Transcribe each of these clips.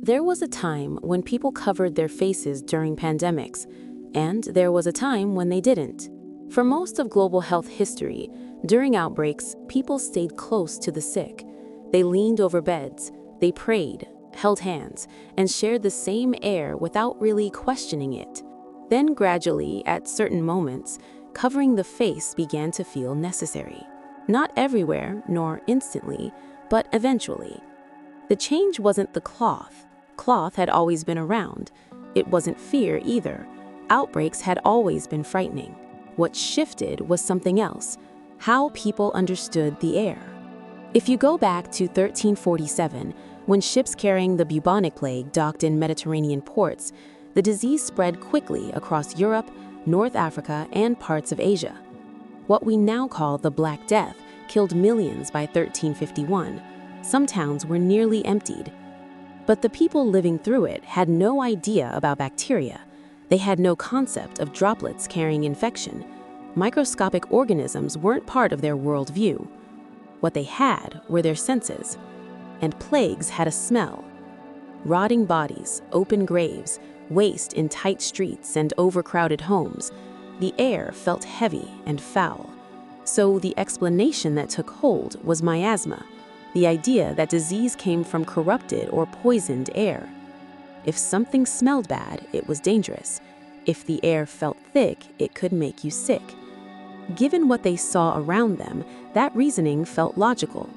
There was a time when people covered their faces during pandemics, and there was a time when they didn't. For most of global health history, during outbreaks, people stayed close to the sick. They leaned over beds, they prayed, held hands, and shared the same air without really questioning it. Then gradually, at certain moments, covering the face began to feel necessary. Not everywhere, nor instantly, but eventually. The change wasn't the cloth. Cloth had always been around. It wasn't fear either. Outbreaks had always been frightening. What shifted was something else: how people understood the air. If you go back to 1347, when ships carrying the bubonic plague docked in Mediterranean ports, the disease spread quickly across Europe, North Africa, and parts of Asia. What we now call the Black Death killed millions by 1351. Some towns were nearly emptied. But the people living through it had no idea about bacteria. They had no concept of droplets carrying infection. Microscopic organisms weren't part of their worldview. What they had were their senses. And plagues had a smell. Rotting bodies, open graves, waste in tight streets and overcrowded homes. The air felt heavy and foul. So the explanation that took hold was miasma, the idea that disease came from corrupted or poisoned air. If something smelled bad, it was dangerous. If the air felt thick, it could make you sick. Given what they saw around them, that reasoning felt logical.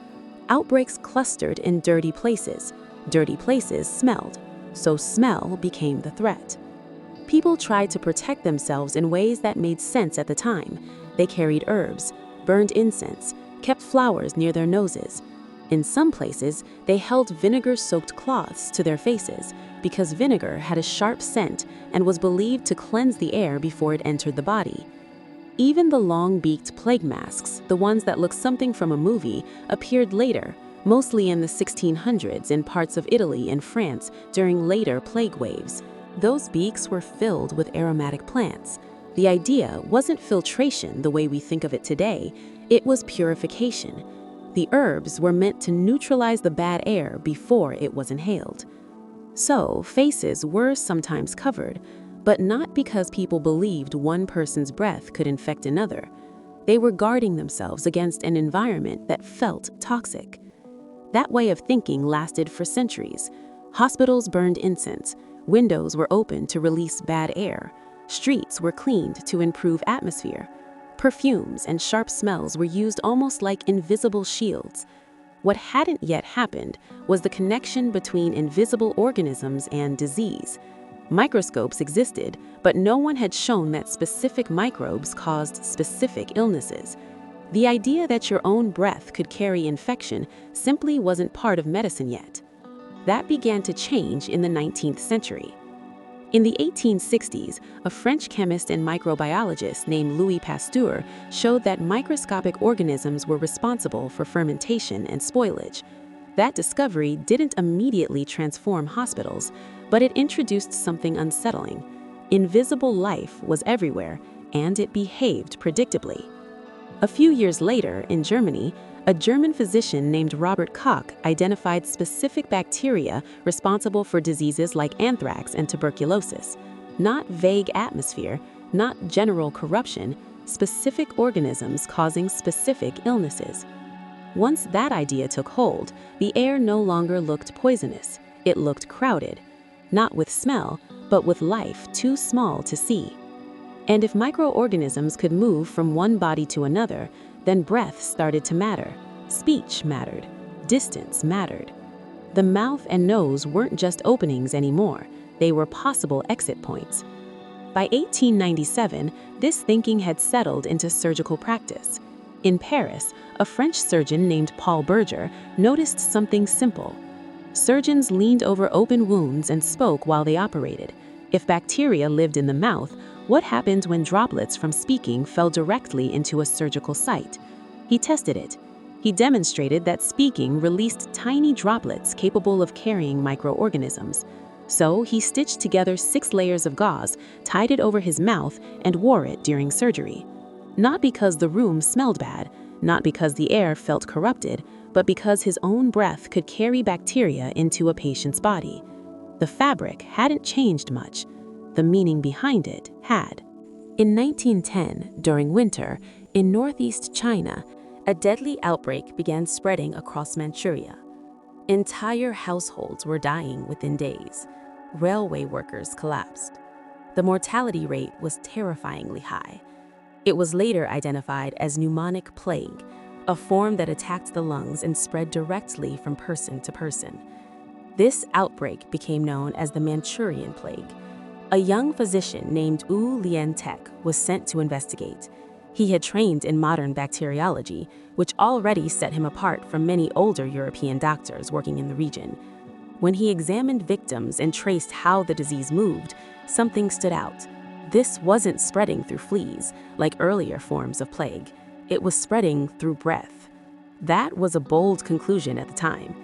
Outbreaks clustered in dirty places. Dirty places smelled, so smell became the threat. People tried to protect themselves in ways that made sense at the time. They carried herbs, burned incense, kept flowers near their noses. In some places, they held vinegar-soaked cloths to their faces because vinegar had a sharp scent and was believed to cleanse the air before it entered the body. Even the long-beaked plague masks, the ones that look something from a movie, appeared later, mostly in the 1600s in parts of Italy and France during later plague waves. Those beaks were filled with aromatic plants. The idea wasn't filtration the way we think of it today, it was purification. The herbs were meant to neutralize the bad air before it was inhaled. So, faces were sometimes covered, but not because people believed one person's breath could infect another. They were guarding themselves against an environment that felt toxic. That way of thinking lasted for centuries. Hospitals burned incense, windows were opened to release bad air, streets were cleaned to improve atmosphere. Perfumes and sharp smells were used almost like invisible shields. What hadn't yet happened was the connection between invisible organisms and disease. Microscopes existed, but no one had shown that specific microbes caused specific illnesses. The idea that your own breath could carry infection simply wasn't part of medicine yet. That began to change in the 19th century. In the 1860s, a French chemist and microbiologist named Louis Pasteur showed that microscopic organisms were responsible for fermentation and spoilage. That discovery didn't immediately transform hospitals, but it introduced something unsettling. Invisible life was everywhere, and it behaved predictably. A few years later, in Germany, a German physician named Robert Koch identified specific bacteria responsible for diseases like anthrax and tuberculosis. Not vague atmosphere, not general corruption, specific organisms causing specific illnesses. Once that idea took hold, the air no longer looked poisonous. It looked crowded, not with smell, but with life too small to see. And if microorganisms could move from one body to another, then breath started to matter. Speech mattered. Distance mattered. The mouth and nose weren't just openings anymore. They were possible exit points. By 1897, this thinking had settled into surgical practice. In Paris, a French surgeon named Paul Berger noticed something simple. Surgeons leaned over open wounds and spoke while they operated. If bacteria lived in the mouth, what happened when droplets from speaking fell directly into a surgical site? He tested it. He demonstrated that speaking released tiny droplets capable of carrying microorganisms. So he stitched together 6 layers of gauze, tied it over his mouth, and wore it during surgery. Not because the room smelled bad, not because the air felt corrupted, but because his own breath could carry bacteria into a patient's body. The fabric hadn't changed much. The meaning behind it had. In 1910, during winter, in northeast China, a deadly outbreak began spreading across Manchuria. Entire households were dying within days. Railway workers collapsed. The mortality rate was terrifyingly high. It was later identified as pneumonic plague, a form that attacked the lungs and spread directly from person to person. This outbreak became known as the Manchurian plague. A young physician named Wu Lian-tek was sent to investigate. He had trained in modern bacteriology, which already set him apart from many older European doctors working in the region. When he examined victims and traced how the disease moved, something stood out. This wasn't spreading through fleas, like earlier forms of plague. It was spreading through breath. That was a bold conclusion at the time.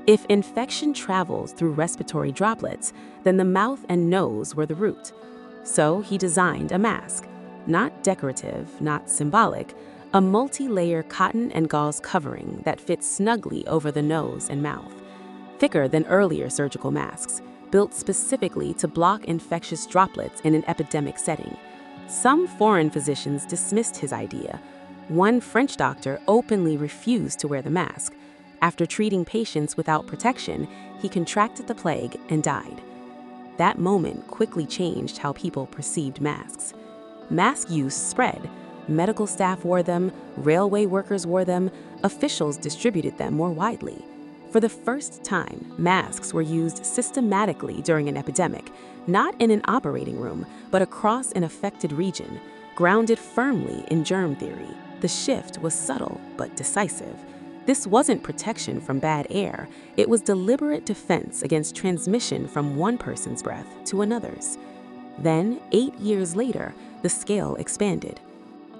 If infection travels through respiratory droplets, then the mouth and nose were the root. So he designed a mask. Not decorative, not symbolic, a multi-layer cotton and gauze covering that fits snugly over the nose and mouth. Thicker than earlier surgical masks, built specifically to block infectious droplets in an epidemic setting. Some foreign physicians dismissed his idea. One French doctor openly refused to wear the mask. After treating patients without protection, he contracted the plague and died. That moment quickly changed how people perceived masks. Mask use spread. Medical staff wore them, railway workers wore them, officials distributed them more widely. For the first time, masks were used systematically during an epidemic, not in an operating room, but across an affected region, grounded firmly in germ theory. The shift was subtle but decisive. This wasn't protection from bad air, it was deliberate defense against transmission from one person's breath to another's. Then, 8 years later, the scale expanded.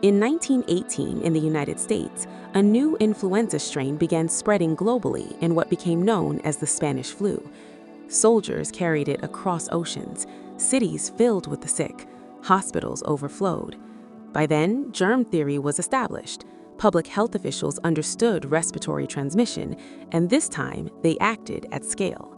In 1918, in the United States, a new influenza strain began spreading globally in what became known as the Spanish flu. Soldiers carried it across oceans, cities filled with the sick, hospitals overflowed. By then, germ theory was established. Public health officials understood respiratory transmission, and this time they acted at scale.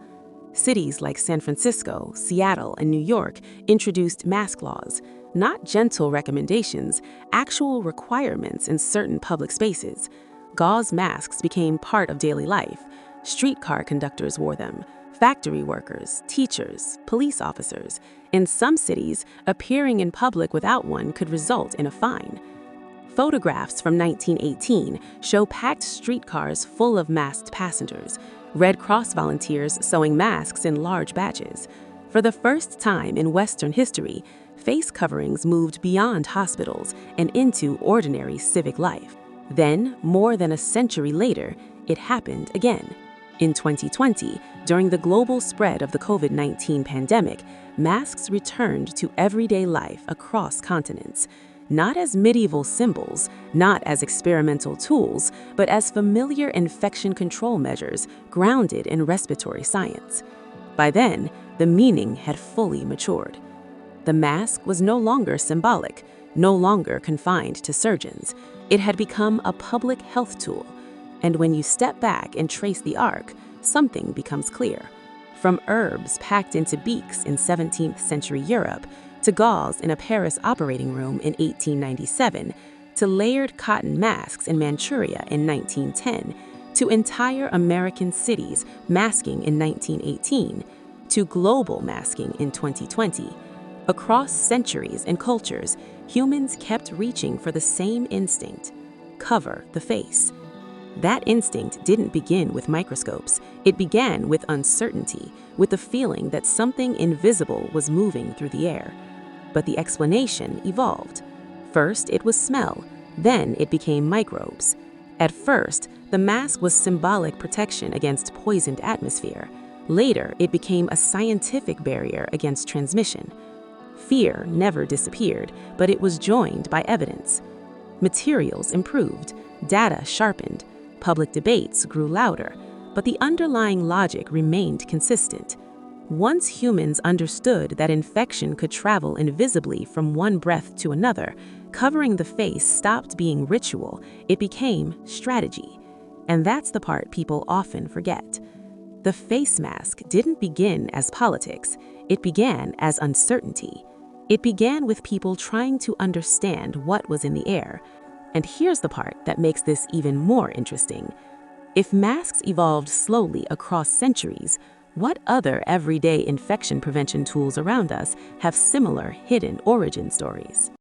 Cities like San Francisco, Seattle, and New York introduced mask laws, not gentle recommendations, actual requirements in certain public spaces. Gauze masks became part of daily life. Streetcar conductors wore them, factory workers, teachers, police officers. In some cities, appearing in public without one could result in a fine. Photographs from 1918 show packed streetcars full of masked passengers, Red Cross volunteers sewing masks in large batches. For the first time in Western history, face coverings moved beyond hospitals and into ordinary civic life. Then, more than a century later, it happened again. In 2020, during the global spread of the COVID-19 pandemic, masks returned to everyday life across continents. Not as medieval symbols, not as experimental tools, but as familiar infection control measures grounded in respiratory science. By then, the meaning had fully matured. The mask was no longer symbolic, no longer confined to surgeons. It had become a public health tool. And when you step back and trace the arc, something becomes clear. From herbs packed into beaks in 17th century Europe, to gauze in a Paris operating room in 1897, to layered cotton masks in Manchuria in 1910, to entire American cities masking in 1918, to global masking in 2020. Across centuries and cultures, humans kept reaching for the same instinct: cover the face. That instinct didn't begin with microscopes. It began with uncertainty, with the feeling that something invisible was moving through the air. But the explanation evolved. First, it was smell. Then it became microbes. At first, the mask was symbolic protection against poisoned atmosphere. Later, it became a scientific barrier against transmission. Fear never disappeared, but it was joined by evidence. Materials improved, data sharpened, public debates grew louder, but the underlying logic remained consistent. Once humans understood that infection could travel invisibly from one breath to another, covering the face stopped being ritual, it became strategy. And that's the part people often forget. The face mask didn't begin as politics. It began as uncertainty. It began with people trying to understand what was in the air. And here's the part that makes this even more interesting. If masks evolved slowly across centuries, what other everyday infection prevention tools around us have similar hidden origin stories?